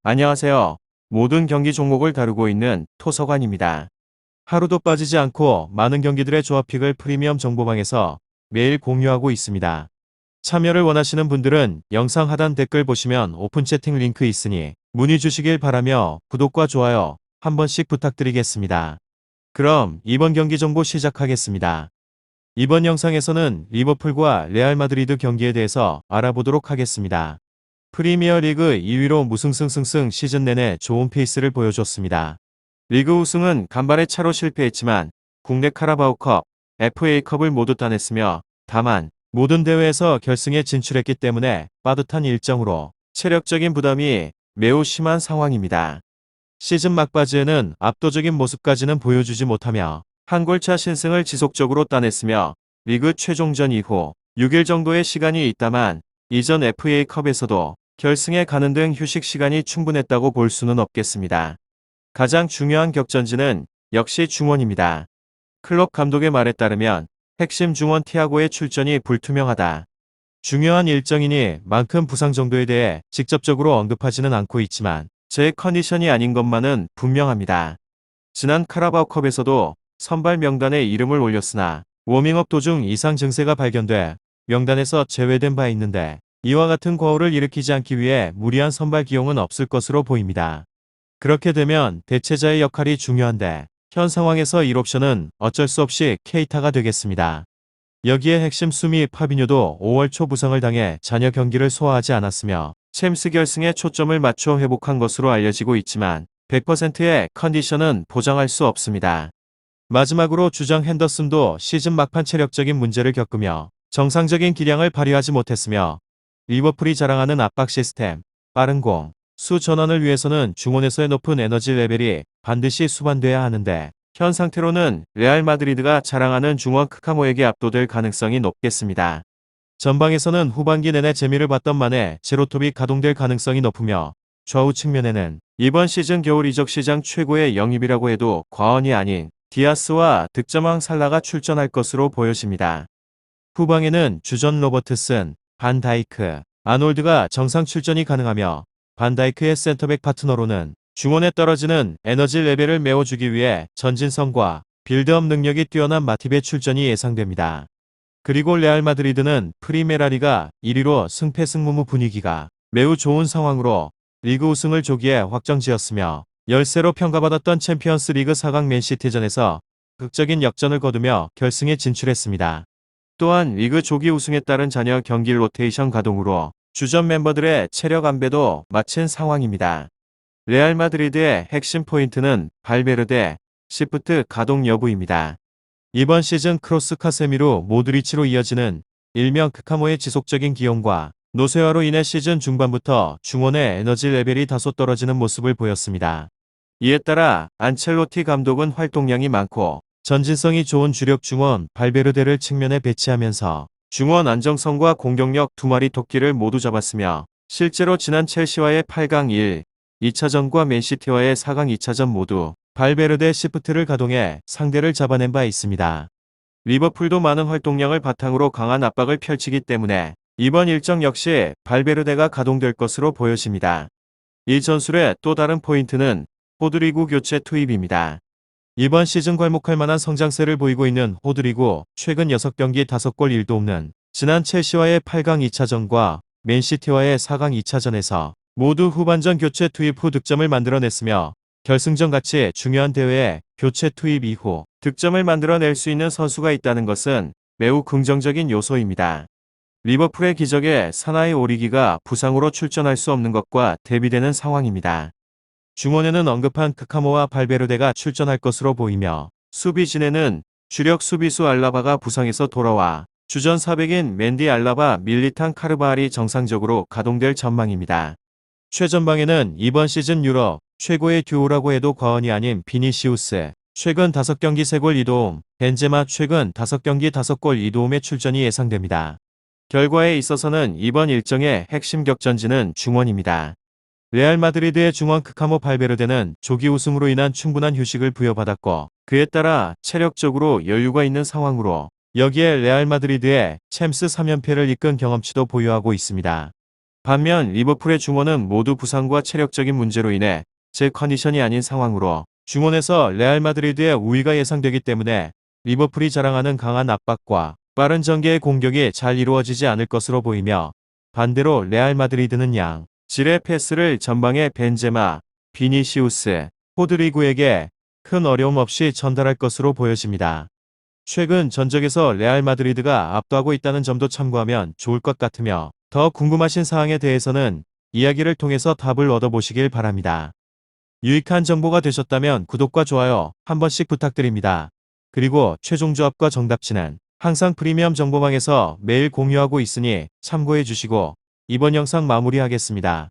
안녕하세요. 모든 경기 종목을 다루고 있는 토서관입니다. 하루도 빠지지 않고 많은 경기들의 조합픽을 프리미엄 정보방에서 매일 공유하고 있습니다. 참여를 원하시는 분들은 영상 하단 댓글 보시면 오픈 채팅 링크 있으니 문의 주시길 바라며 구독과 좋아요 한 번씩 부탁드리겠습니다. 그럼 이번 경기 정보 시작하겠습니다. 이번 영상에서는 리버풀과 레알 마드리드 경기에 대해서 알아보도록 하겠습니다. 프리미어리그 2위로 무승승승승 시즌 내내 좋은 페이스를 보여줬습니다. 리그 우승은 간발의 차로 실패했지만 국내 카라바오컵, FA컵을 모두 따냈으며 다만 모든 대회에서 결승에 진출했기 때문에 빠듯한 일정으로 체력적인 부담이 매우 심한 상황입니다. 시즌 막바지에는 압도적인 모습까지는 보여주지 못하며 한 골차 신승을 지속적으로 따냈으며 리그 최종전 이후 6일 정도의 시간이 있다만 이전 FA컵에서도 결승에 가는 등 휴식 시간이 충분했다고 볼 수는 없겠습니다. 가장 중요한 격전지는 역시 중원입니다. 클럽 감독의 말에 따르면 핵심 중원 티아고의 출전이 불투명하다. 중요한 일정이니 만큼 부상 정도에 대해 직접적으로 언급하지는 않고 있지만 제 컨디션이 아닌 것만은 분명합니다. 지난 카라바오컵에서도 선발 명단에 이름을 올렸으나 워밍업 도중 이상 증세가 발견돼 명단에서 제외된 바 있는데 이와 같은 과오를 일으키지 않기 위해 무리한 선발 기용은 없을 것으로 보입니다. 그렇게 되면 대체자의 역할이 중요한데 현 상황에서 1옵션은 어쩔 수 없이 케이타가 되겠습니다. 여기에 핵심 수미 파비뉴도 5월 초 부상을 당해 잔여 경기를 소화하지 않았으며 챔스 결승에 초점을 맞춰 회복한 것으로 알려지고 있지만 100%의 컨디션은 보장할 수 없습니다. 마지막으로 주장 핸더슨도 시즌 막판 체력적인 문제를 겪으며 정상적인 기량을 발휘하지 못했으며 리버풀이 자랑하는 압박 시스템, 빠른 공, 수 전환을 위해서는 중원에서의 높은 에너지 레벨이 반드시 수반돼야 하는데 현 상태로는 레알 마드리드가 자랑하는 중원 크카모에게 압도될 가능성이 높겠습니다. 전방에서는 후반기 내내 재미를 봤던 만에 제로톱이 가동될 가능성이 높으며 좌우 측면에는 이번 시즌 겨울 이적 시장 최고의 영입이라고 해도 과언이 아닌 디아스와 득점왕 살라가 출전할 것으로 보여집니다. 후방에는 주전 로버트슨, 반 다이크, 아놀드가 정상 출전이 가능하며 반 다이크의 센터백 파트너로는 중원에 떨어지는 에너지 레벨을 메워주기 위해 전진성과 빌드업 능력이 뛰어난 마팁의 출전이 예상됩니다. 그리고 레알 마드리드는 프리메라리가 1위로 승패승무무 분위기가 매우 좋은 상황으로 리그 우승을 조기에 확정지었으며 열세로 평가받았던 챔피언스 리그 4강 맨시티전에서 극적인 역전을 거두며 결승에 진출했습니다. 또한 리그 조기 우승에 따른 잔여 경기 로테이션 가동으로 주전 멤버들의 체력 안배도 마친 상황입니다. 레알 마드리드의 핵심 포인트는 발베르데, 시프트 가동 여부입니다. 이번 시즌 크로스 카세미로 모드리치로 이어지는 일명 크카모의 지속적인 기용과 노쇠화로 인해 시즌 중반부터 중원의 에너지 레벨이 다소 떨어지는 모습을 보였습니다. 이에 따라 안첼로티 감독은 활동량이 많고 전진성이 좋은 주력 중원 발베르데를 측면에 배치하면서 중원 안정성과 공격력 두 마리 토끼를 모두 잡았으며 실제로 지난 첼시와의 8강 1, 2차전과 맨시티와의 4강 2차전 모두 발베르데 시프트를 가동해 상대를 잡아낸 바 있습니다. 리버풀도 많은 활동량을 바탕으로 강한 압박을 펼치기 때문에 이번 일정 역시 발베르데가 가동될 것으로 보여집니다. 이 전술의 또 다른 포인트는 호드리구 교체 투입입니다. 이번 시즌 괄목할 만한 성장세를 보이고 있는 호드리구 최근 6경기 5골 1도 없는 지난 첼시와의 8강 2차전과 맨시티와의 4강 2차전에서 모두 후반전 교체 투입 후 득점을 만들어냈으며 결승전 같이 중요한 대회에 교체 투입 이후 득점을 만들어낼 수 있는 선수가 있다는 것은 매우 긍정적인 요소입니다. 리버풀의 기적의 사나이 오리기가 부상으로 출전할 수 없는 것과 대비되는 상황입니다. 중원에는 언급한 크카모와 발베르데가 출전할 것으로 보이며 수비진에는 주력 수비수 알라바가 부상에서 돌아와 주전 400인 맨디 알라바 밀리탄 카르바알이 정상적으로 가동될 전망입니다. 최전방에는 이번 시즌 유럽 최고의 듀오라고 해도 과언이 아닌 비니시우스, 최근 5경기 3골 2도움, 벤제마 최근 5경기 5골 2도움의 출전이 예상됩니다. 결과에 있어서는 이번 일정의 핵심 격전지는 중원입니다. 레알 마드리드의 중원 크카모 발베르데는 조기 우승으로 인한 충분한 휴식을 부여받았고 그에 따라 체력적으로 여유가 있는 상황으로 여기에 레알 마드리드의 챔스 3연패를 이끈 경험치도 보유하고 있습니다. 반면 리버풀의 중원은 모두 부상과 체력적인 문제로 인해 제 컨디션이 아닌 상황으로 중원에서 레알 마드리드의 우위가 예상되기 때문에 리버풀이 자랑하는 강한 압박과 빠른 전개의 공격이 잘 이루어지지 않을 것으로 보이며, 반대로 레알 마드리드는 질의 패스를 전방에 벤제마, 비니시우스, 호드리구에게 큰 어려움 없이 전달할 것으로 보여집니다. 최근 전적에서 레알 마드리드가 압도하고 있다는 점도 참고하면 좋을 것 같으며, 더 궁금하신 사항에 대해서는 이야기를 통해서 답을 얻어보시길 바랍니다. 유익한 정보가 되셨다면 구독과 좋아요 한 번씩 부탁드립니다. 그리고 최종 조합과 정답치는 항상 프리미엄 정보방에서 매일 공유하고 있으니 참고해 주시고, 이번 영상 마무리하겠습니다.